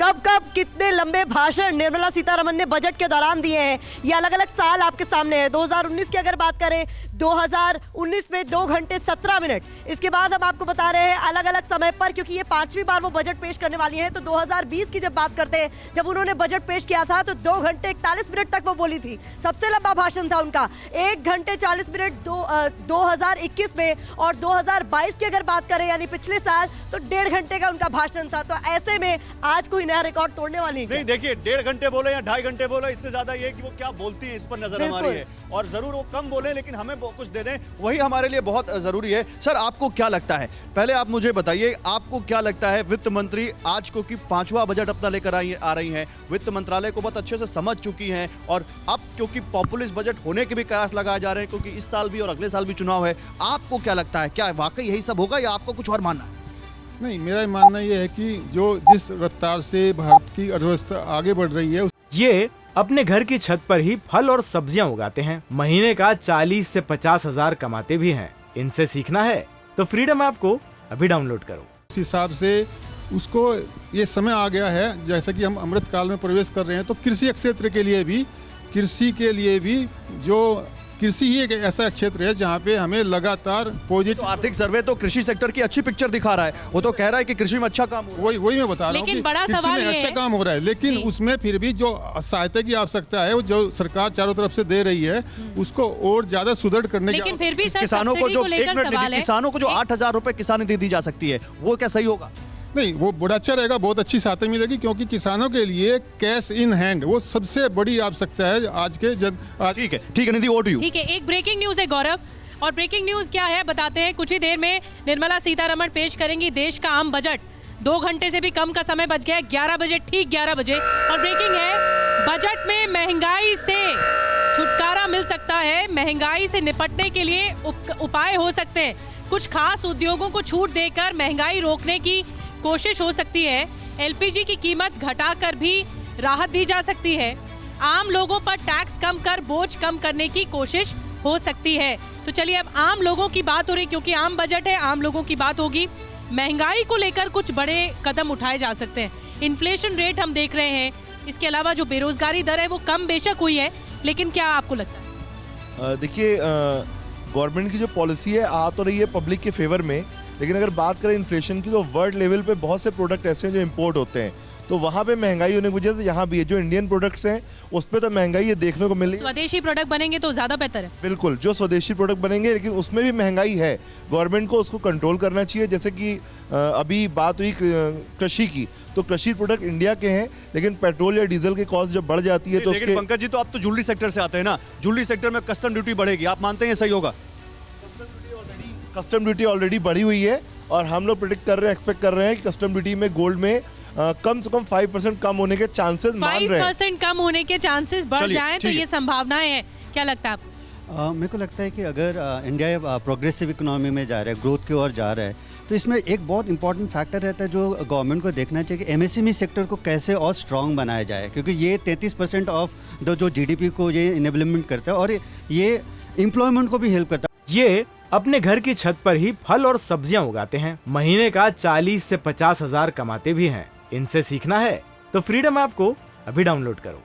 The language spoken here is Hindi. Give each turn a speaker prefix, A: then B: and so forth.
A: कब कब कितने लंबे भाषण निर्मला सीतारमण ने बजट के दौरान दिए हैं। ये अलग अलग साल आपके सामने है। 2019 की अगर बात करें, 2019 में 2 घंटे 17 मिनट। इसके बाद हम आपको बता रहे हैं अलग अलग समय पर, क्योंकि ये 5वीं बार वो बजट पेश करने वाली हैं। तो 2020 की जब बात करते हैं, जब उन्होंने बजट पेश किया था तो 2 घंटे 41 मिनट तक वो बोली थी। सबसे लंबा भाषण था उनका 1 घंटे 40 मिनट 2021 में। और 2022 की अगर बात करें यानी पिछले साल, तो 1.5 घंटे का उनका भाषण था। तो ऐसे में आज कोई नया रिकॉर्ड तोड़ने वाली है?
B: नहीं, देखिए 1.5 घंटे बोले या 2.5 घंटे बोले, इससे ज्यादा ये कि वो क्या बोलती है इस पर नजर हमारी है। और जरूर वो कम बोले लेकिन हमें कुछ दे दें, वही हमारे लिए बहुत जरूरी है। सर, आपको क्या लगता है, पहले आप मुझे बताइए, आपको क्या लगता है वित्त मंत्री आज को कि 5वां बजट अपना लेकर आ रही हैं, वित्त मंत्रालय को बहुत अच्छे से समझ चुकी हैं, और अब क्योंकि पॉपुलिस्ट बजट होने के भी कयास लगाए जा रहे हैं, क्योंकि इस साल भी और अगले साल भी चुनाव है, आपको क्या लगता है, क्या वाकई यही सब होगा या आपको कुछ और मानना है?
C: नहीं, मेरा मानना यह है कि जो जिस रफ्तार से भारत की अर्थव्यवस्था आगे बढ़ रही है,
D: ये अपने घर की छत पर ही फल और सब्जियां उगाते हैं। महीने का 40 से 50 हजार कमाते भी हैं। इनसे सीखना है तो फ्रीडम ऐप को अभी डाउनलोड करो।
C: उस हिसाब से उसको ये समय आ गया है, जैसे कि हम अमृत काल में प्रवेश कर रहे हैं, तो कृषि क्षेत्र के लिए भी जो कृषि ही एक ऐसा क्षेत्र है जहाँ पे हमें लगातार पॉजिटिव।
B: आर्थिक सर्वे तो कृषि सेक्टर की अच्छी पिक्चर दिखा रहा है। वो तो कह रहा है कि कृषि में अच्छा काम हो रहा है।
C: वही मैं बता रहा हूँ कि कृषि में अच्छा काम हो रहा है, लेकिन उसमें फिर भी जो सहायता की आवश्यकता है, वो जो सरकार चारों तरफ से दे रही है, उसको और ज्यादा सुदृढ़ करने की।
E: फिर भी
B: किसानों को जो किसानों को जो 8,000 रुपए किसान निधि दी जा सकती है, वो क्या सही होगा?
C: नहीं, वो बड़ा अच्छा रहेगा, बहुत अच्छी सहायता मिलेगी, क्योंकि किसानों के लिए कैश इन हैंड वो सबसे बड़ी आवश्यकता है आज के
B: ठीक है निधि, ओवर टू यू।
E: ठीक है, एक ब्रेकिंग न्यूज है गौरव, और ब्रेकिंग न्यूज क्या है बताते हैं। कुछ ही देर में निर्मला सीतारमण पेश करेंगी देश का आम बजट। 2 घंटे से भी कम का समय बच गया है, 11 बजे, ठीक 11 बजे। और ब्रेकिंग है, बजट में महंगाई से छुटकारा मिल सकता है। महंगाई से निपटने के लिए उपाय हो सकते हैं। कुछ खास उद्योगों को छूट देकर महंगाई रोकने की कोशिश हो सकती है। एलपीजी की कीमत घटाकर भी राहत दी जा सकती है। आम लोगों पर टैक्स कम कर बोझ कम करने की कोशिश हो सकती है। तो चलिए, अब आम लोगों की बात हो रही, क्योंकि आम बजट है, आम लोगों की बात होगी। महंगाई को लेकर कुछ बड़े कदम उठाए जा सकते हैं। इन्फ्लेशन रेट हम देख रहे हैं, इसके अलावा जो बेरोजगारी दर है वो कम बेशक हुई है, लेकिन क्या आपको लगता है?
F: देखिए, गवर्नमेंट की जो पॉलिसी है आ तो रही है पब्लिक के फेवर में, लेकिन अगर बात करें इन्फ्लेशन की, तो वर्ल्ड लेवल पे बहुत से प्रोडक्ट ऐसे हैं जो इंपोर्ट होते हैं, तो वहाँ पे महंगाई होने की वजह से यहाँ भी है। जो इंडियन प्रोडक्ट्स हैं उस पर तो महंगाई ये देखने को मिल रही है।
E: स्वदेशी प्रोडक्ट बनेंगे तो ज़्यादा बेहतर है।
F: बिल्कुल, जो स्वदेशी प्रोडक्ट बनेंगे, लेकिन उसमें भी महंगाई है। गवर्नमेंट को उसको कंट्रोल करना चाहिए। जैसे कि अभी बात हुई कृषि की, तो कृषि प्रोडक्ट इंडिया के हैं, लेकिन पेट्रोल या डीजल की कॉस्ट जब बढ़ जाती है तो
B: लेकिन पंकज जी, तो आप तो ज्वेलरी सेक्टर से आते हैं ना, ज्वेलरी सेक्टर में कस्टम ड्यूटी बढ़ेगी, आप मानते हैं सही होगा?
F: कस्टम ड्यूटी ऑलरेडी बढ़ी हुई है, और हम लोग प्रेडिक्ट कर रहे हैं, एक्सपेक्ट कर रहे हैं कि कस्टम ड्यूटी में गोल्ड में कम से कम 5% कम होने के चांसेस मान रहे हैं।
E: 5% कम होने के चांसेस बढ़ जाएं, तो ये संभावनाएं हैं। क्या लगता है आपको?
G: मेरे को लगता है कि अगर इंडिया प्रोग्रेसिव इकोनॉमी में जा रहा है, ग्रोथ की ओर जा रहा है, तो इसमें एक बहुत इंपॉर्टेंट फैक्टर रहता है जो गवर्नमेंट को देखना चाहिए कि एमएसएमई सेक्टर को कैसे और स्ट्रॉन्ग बनाया जाए, क्योंकि ये 33% ऑफ जो जीडीपी को ये इनेबलमेंट करता है, और ये एम्प्लॉयमेंट को भी हेल्प करता है।
D: ये अपने घर की छत पर ही फल और सब्जियां उगाते हैं। महीने का 40 से 50 हजार कमाते भी हैं। इनसे सीखना है तो फ्रीडम ऐप को अभी डाउनलोड करो।